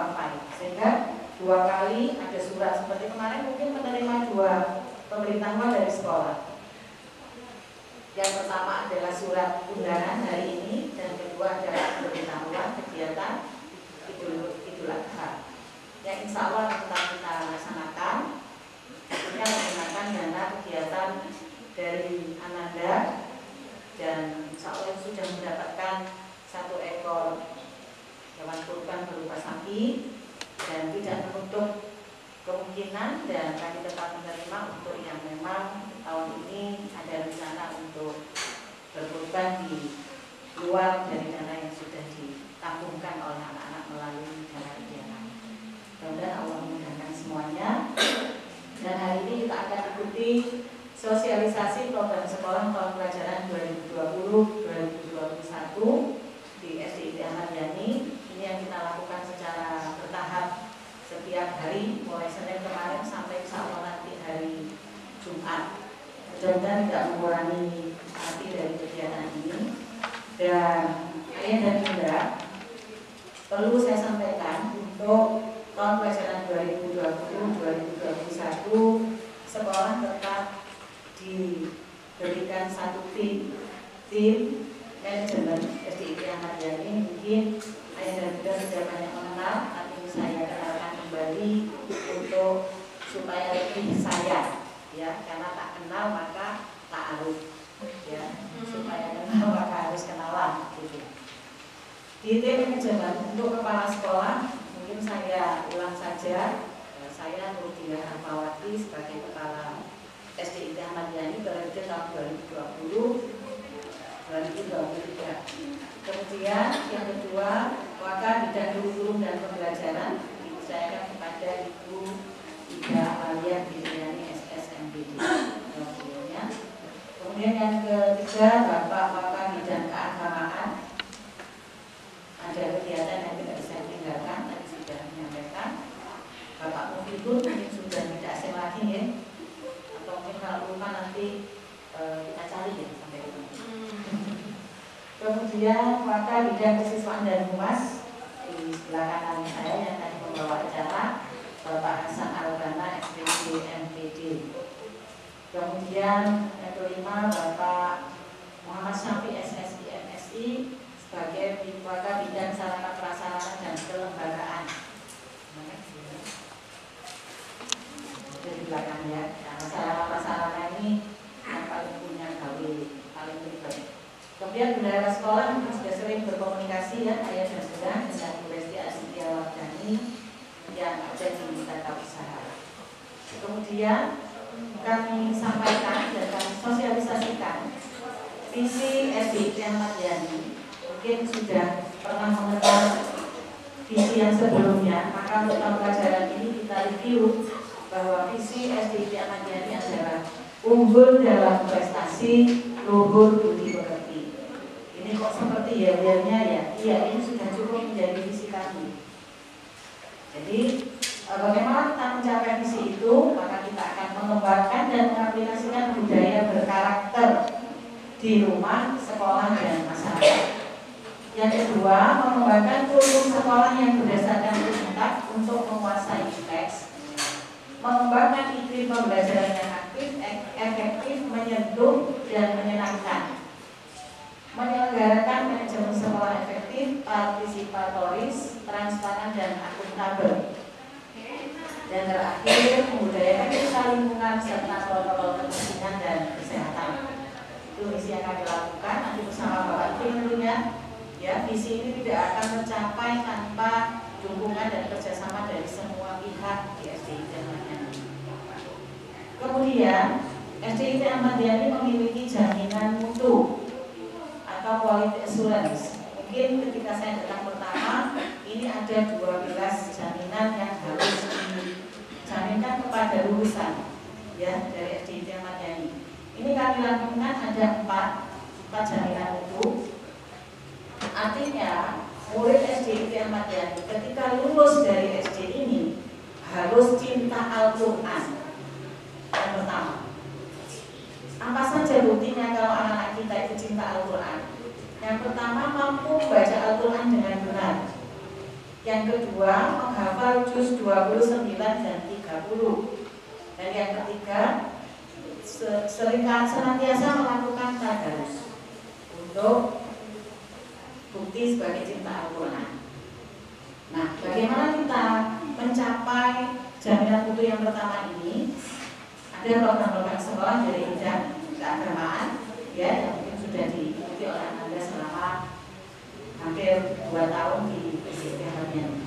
terpapai, sehingga 2 kali ada surat seperti kemarin mungkin menerima 2 pemberitahuan dari sekolah. Yang pertama adalah surat undangan hari ini, dan kedua adalah pemberitahuan kegiatan Idul Adha yang insya Allah tetap kita laksanakan, tentunya menggunakan dana kegiatan dari Ananda, dan insya Allah sudah mendapatkan 1 ekor hewan kurban berupa sapi, dan tidak menutup kemungkinan dan kami tetap menerima untuk yang memang tahun ini ada rencana untuk berkurban di luar dari dana yang sudah ditanggungan oleh anak-anak melalui dana kegiatan. Mudah-mudahan Allah memudahkan semuanya. Dan hari ini kita akan ikuti sosialisasi program sekolah tahun pelajaran 2020-2021 di SDIT Ahmad Yani. Ini yang kita lakukan secara bertahap setiap hari, mulai Senin kemarin sampai insya Allah nanti hari Jumat. Mudah-mudahan tidak mengurangi arti dari kegiatan ini. Dan ayah dan bunda, perlu saya sampaikan untuk tahun pelajaran 2020-2021 sekolah tetap diberikan 1 tim manajemen SDIT Ahmad Yani. Mungkin ayah dan bunda sudah banyak mengenal, tapi saya kenalkan kembali untuk supaya lebih sayang, ya, karena tak kenal maka tak aruf, ya, supaya kenal maka harus kenalan, gitu. Di tim manajemen untuk kepala sekolah mungkin saya ulang saja, saya Nurdia Rahmawati sebagai kepala SDIT Ahmad Yani periode tahun 2020-2023. Kemudian yang kedua, wakil bidang kurikulum dan pembelajaran dipercayakan kepada Ibu Ida Amalia Bidriani SSMPD. Kemudian yang ketiga, Bapak wakil bidang keagamaan. Ada kegiatan yang tidak bisa tinggalkan, tadi sudah menyampaikan. Bapak Mufidun mungkin sudah tidak asing lagi, ya, atau mungkin kalau lupa nanti kita cari, ya, sampai ketemu. Kemudian wakil bidang kesiswaan dan humas di sebelah kanan saya yang tadi membawa acara, Bapak Hasan Albana SPC MPD. Kemudian yang kelima, Bapak Muhammad Syafi SSI MSI sebagai wakil bidang sarana prasarana dan kelembagaan. Di belakang, ya, karena sarana prasarana ini yang paling punya gawe paling ribet. Kemudian bendahara sekolah mungkin sudah sering berkomunikasi, ya, ayah dan bunda dengan Bu Lesti Asintia Wardani yang ada di tata usaha. Kemudian kami sampaikan dan kami sosialisasikan visi SDIT Ahmad Yani. Mungkin sudah pernah mengenal visi yang sebelumnya, maka untuk tahun pelajaran ini kita review bahwa visi SDIT Ahmad Yani adalah unggul dalam prestasi, luhur budi pekerti. Ini kok seperti ya-nya, ya? Iya, ini sudah cukup menjadi visi kami. Jadi bagaimana kita mencapai visi itu, maka kita akan mengembangkan dan mengaplikasikan budaya berkarakter di rumah, sekolah, dan masyarakat. Yang kedua, mengembangkan kurikulum sekolah yang berdasarkan tuntutan untuk menguasai teks, mengembangkan iklim pembelajaran yang aktif, efektif, menyentuh, dan menyenangkan, menyelenggarakan manajemen sekolah efektif, partisipatoris, transparan, dan akuntabel. Dan terakhir, membudayakan etika lingkungan serta protokol kebersihan dan kesehatan. Itu misi yang kami lakukan nanti bersama Bapak Tim tentunya. Ya, visi ini tidak akan tercapai tanpa dukungan dan kerjasama dari semua pihak di SDIT Ahmad Yani. Kemudian, SDIT Ahmad Yani memiliki jaminan mutu atau quality assurance. Mungkin ketika saya datang pertama, ini ada 12 jaminan yang harus dijaminkan kepada lulusan, ya, dari SDIT Ahmad Yani. Ini kami lakukan ada 4 jaminan mutu. Artinya murid SDIT Ahmad Yani ketika lulus dari SD ini harus cinta Al-Quran. Yang pertama, apa saja buktinya kalau anak-anak kita itu cinta Al-Quran? Yang pertama, mampu membaca Al-Quran dengan benar. Yang kedua, menghafal juz 29 dan 30. Dan yang ketiga, senantiasa melakukan tadarus untuk bukti sebagai cinta Al-Quran. Nah, bagaimana kita mencapai jaminan mutu yang pertama ini? Ada program-program sekolah dari bidang keagamaan, ya, yang mungkin sudah diikuti oleh Anda selama hampir 2 tahun di SDM.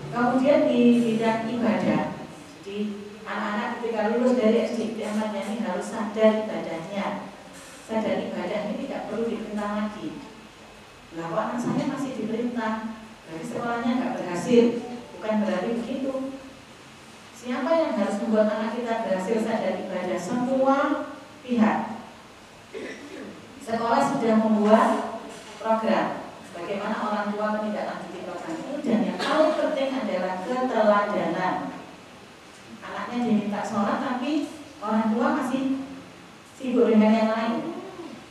Kemudian di bidang ibadah, jadi anak-anak ketika lulus dari SDM ini harus sadar ibadahnya. Sadar ibadah ini tidak perlu diperintah lagi. Lah, kok anak saya masih diperintah? Dari sekolahnya nggak berhasil. Bukan berarti begitu. Siapa yang harus membuat anak kita berhasil sadar ibadah? Semua pihak. Sekolah sudah membuat program bagaimana orang tua menindaklanjuti program itu, dan yang paling penting adalah keteladanan. Anaknya diminta sholat tapi orang tua masih sibuk dengan yang lain,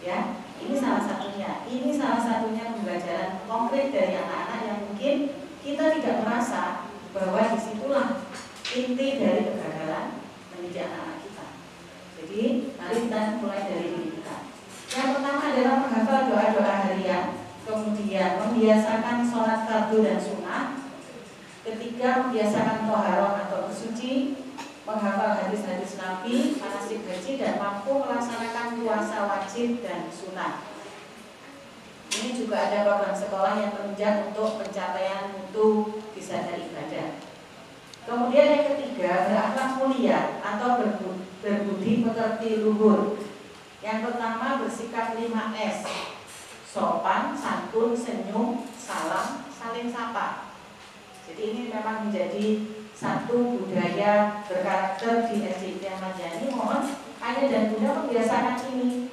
ya. Ini salah satunya. Ini salah satunya pembelajaran konkret dari anak-anak yang mungkin kita tidak merasa bahwa disitulah inti dari kegagalan mendidik anak-anak kita. Jadi mari kita mulai dari diri kita. Yang pertama adalah menghafal doa-doa harian, kemudian membiasakan sholat fardu dan sunnah. Ketiga, membiasakan toharoh atau bersuci, menghafal hadis-hadis Nabi, manasik haji, dan mampu melaksanakan puasa wajib dan sunnah. Ini juga ada program sekolah yang menunjang untuk pencapaian mutu disadar ibadah. Kemudian yang ketiga, berakhlak mulia atau berbudi pekerti luhur. Yang pertama, bersikap 5S: sopan, santun, senyum, salam, saling sapa. Jadi ini memang menjadi satu budaya berkarakter di SDIP Ahmad Yani. Mohon ayah dan bunda membiasakan ini.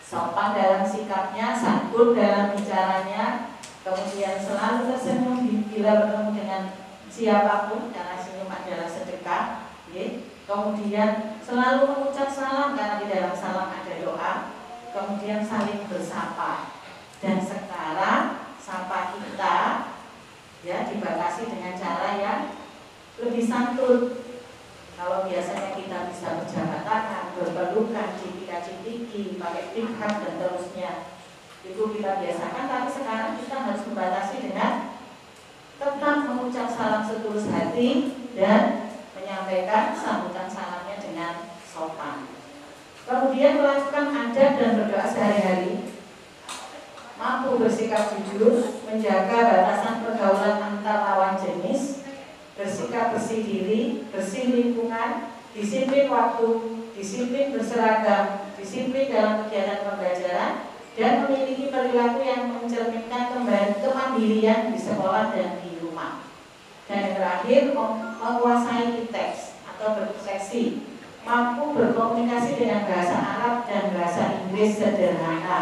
Sopan dalam sikapnya, santun dalam bicaranya, kemudian selalu tersenyum bila bertemu dengan siapapun, karena senyum adalah sedekah. Kemudian selalu mengucap salam karena di dalam salam ada doa. Kemudian saling bersapa. Dan sekarang sapa kita, ya, dibatasi dengan cara yang lebih santun. Kalau biasanya kita bisa berjabat tangan, berpelukan, cipika-cipiki, pakai pihak dan terusnya, itu kita biasakan. Tapi sekarang kita harus membatasi dengan tetap mengucap salam setulus hati dan menyampaikan sambutan salamnya dengan sopan. Kemudian melakukan adab dan berdoa sehari-hari, mampu bersikap jujur, menjaga batasan pergaulan antar lawan jenis, bersikap bersih diri, bersih lingkungan, disiplin waktu, disiplin berseragam, disiplin dalam kegiatan pembelajaran, dan memiliki perilaku yang mencerminkan kemandirian di sekolah dan di rumah. Dan yang terakhir, menguasai teks atau berprofesi, mampu berkomunikasi dengan bahasa Arab dan bahasa Inggris sederhana.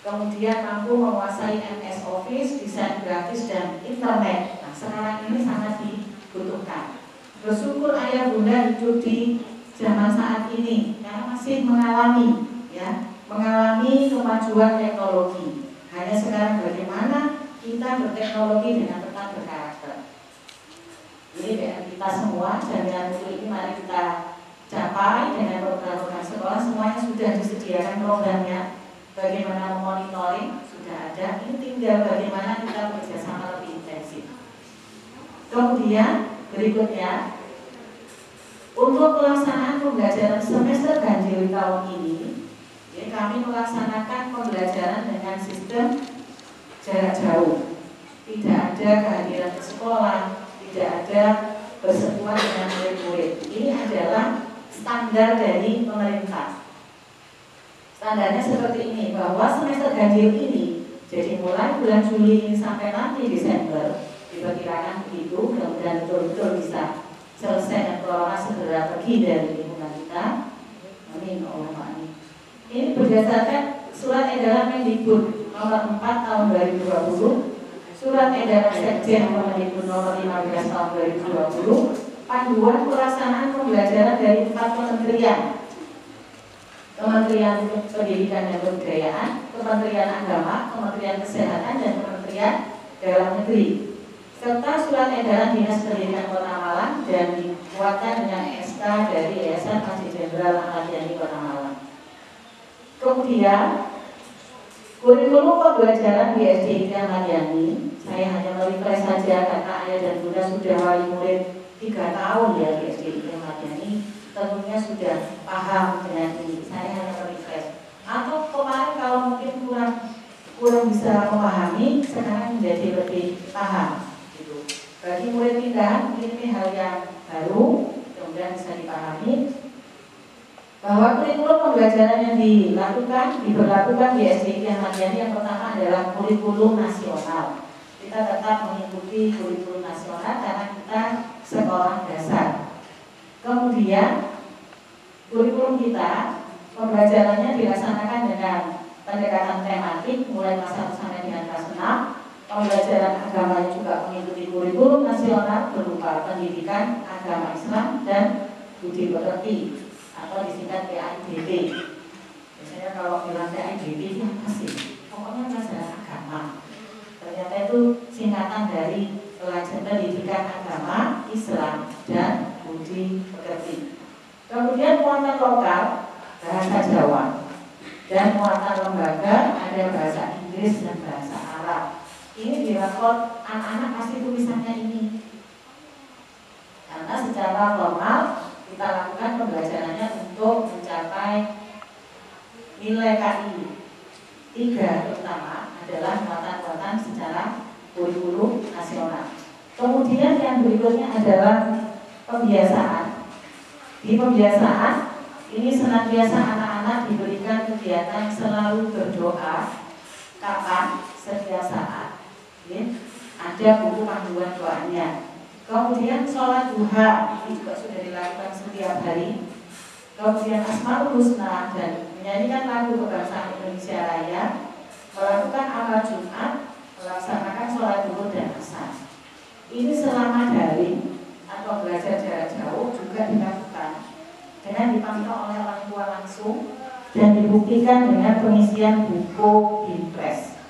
Kemudian mampu menguasai MS Office, desain grafis, dan internet. Nah, sekarang ini sangat dibutuhkan. Bersyukur ayah bunda hidup di zaman saat ini karena masih mengalami kemajuan teknologi. Hanya sekarang bagaimana kita berteknologi dengan tetap berkarakter. Jadi dengan kita semua, jaminan mutu ini mari kita capai dengan program-program sekolah. Semuanya sudah disediakan programnya. Bagaimana memonitoring sudah ada, ini tinggal bagaimana kita bekerjasama lebih intensif. Kemudian berikutnya, untuk pelaksanaan pembelajaran semester ganjil tahun ini, ya, kami melaksanakan pembelajaran dengan sistem jarak jauh. Tidak ada kehadiran ke sekolah, tidak ada bersentuhan dengan murid-murid. Ini adalah standar dari pemerintah. Standarnya seperti ini, bahwa semester ganjil ini, jadi mulai bulan Juli ini sampai nanti Desember, diperkirakan begitu, mudah-mudahan betul-betul bisa selesai dan corona segera pergi dari lingkungan kita. Amin, Allahumma amin. Ini berdasarkan surat edaran Mendikbud nomor 4 tahun 2020, surat edaran Sekjen Mendikbud nomor 15 tahun 2020, panduan pelaksanaan pembelajaran dari 4 kementerian: Kementerian Pendidikan dan Kebudayaan, Kementerian Agama, Kementerian Kesehatan, dan Kementerian Dalam Negeri. serta surat edaran Dinas Pendidikan Kota Malang dan dikuatkan dengan SK dari Yayasan Masjid Jenderal Ahmad Yani Kota Malang. Kemudian kurikulum pembelajaran di SD Ahmad Yani, saya hanya merefresh saja karena ayah dan bunda sudah wali murid 3 tahun ya di SD Ahmad Yani, tentunya sudah paham dengan ini. Saya hanya merefresh. Atau kemarin kalau mungkin kurang bisa memahami, sekarang menjadi lebih paham. Bagi murid pindahan ini hal yang baru, kemudian bisa dipahami bahwa kurikulum pembelajaran yang diberlakukan di SD Ahmad Yani yang pertama adalah kurikulum nasional. Kita tetap mengikuti kurikulum nasional karena kita sekolah dasar. Kemudian kurikulum kita pembelajarannya dilaksanakan dengan pendekatan tematik mulai kelas 1 sampai dengan kelas 6. Pembelajaran agamanya juga mengikuti kurikulum nasional berupa pendidikan agama Islam dan budi pekerti atau disingkat PAIBT. Biasanya kalau bilang PAIBT itu apa sih? Pokoknya pelajaran agama. Ternyata itu singkatan dari pelajaran pendidikan agama Islam dan budi pekerti. Kemudian muatan lokal bahasa Jawa dan muatan lembaga ada bahasa Inggris dan bahasa Arab. Ini dirapor anak-anak pasti tulisannya ini, karena secara formal kita lakukan pembelajarannya untuk mencapai nilai KI 3 terutama adalah muatan-muatan secara kurikulum nasional. Kemudian yang berikutnya adalah pembiasaan. Di pembiasaan ini senantiasa anak-anak diberikan kegiatan selalu berdoa kapan setiap saat. Ada buku panduan doanya. Kemudian sholat duha ini juga sudah dilakukan setiap hari. Kemudian Asmaul Husna dan menyanyikan lagu kebangsaan Indonesia Raya, melakukan amal Jumat, melaksanakan sholat duhur dan asar. Ini selama daring atau belajar jarak jauh juga dilakukan dengan dipantau oleh orang tua langsung dan dibuktikan dengan pengisian buku Binpres.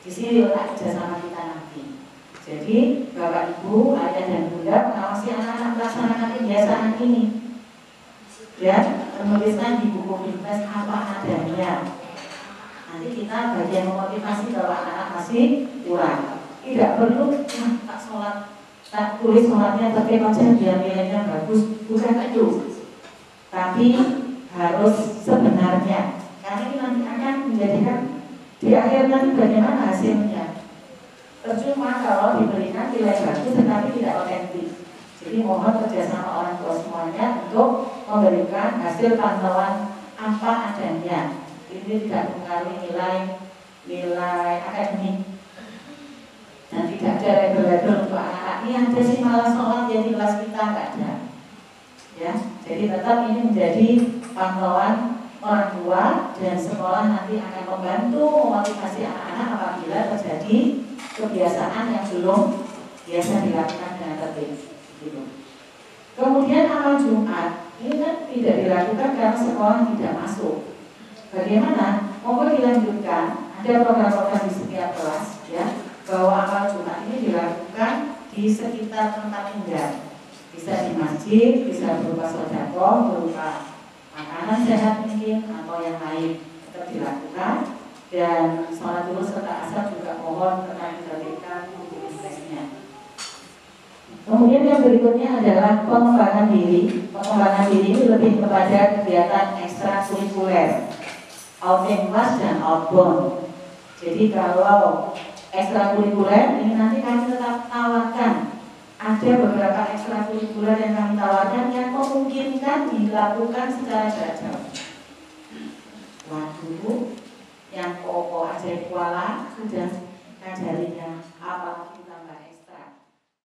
Di sini letak kerjasama kita nanti. Jadi Bapak Ibu, ayah dan bunda mengawasi anak-anak melaksanakan kebiasaan ini dan menuliskan di buku Binpres apa adanya. Nanti kita bagian memotivasi bahwa anak-anak masih kurang. Tidak perlu tak sholat, tak tulis sholatnya tapi aja biar nilainya bagus, bukan itu. Tapi harus sebenarnya, karena ini nanti akan menjadikan di akhir nanti bagaimana hasilnya. Percuma kalau diberikan nilai bagus tetapi tidak otentik. Jadi mohon kerjasama orang tua semuanya untuk memberikan hasil pantauan apa adanya. Ini tidak mempengaruhi nilai akademik dan tidak ada label-label untuk anak-anak ini ada sih malah sholat jadi kelas kita nggak ada. Ya, jadi tetap ini menjadi pantauan orang tua dan sekolah nanti akan membantu memotivasi anak-anak apabila terjadi kebiasaan yang belum biasa dilakukan dengan tertib. Gitu. Kemudian amal Jumat ini kan tidak dilakukan karena sekolah tidak masuk. Bagaimana? Mohon dilanjutkan. Ada program-program di setiap kelas, ya, bahwa amal Jumat ini dilakukan di sekitar tempat tinggal. Bisa di masjid, bisa berupa sedekah, berupa makanan sehat mungkin atau yang lain tetap dilakukan. Dan sholat dulu serta asar juga mohon tetap ditertibkan untuk intensnya. Kemudian yang berikutnya adalah pengembangan diri. Pengembangan diri ini lebih kepada kegiatan ekstrakurikuler, outing class dan outbound. Jadi kalau ekstrakurikuler ini nanti kami tetap tawarkan. Ada beberapa ekstrakurikuler yang kami tawarkan yang memungkinkan dilakukan secara jarak jauh. Waduh, yang pokok aja kuala sudah ngajarinya apalagi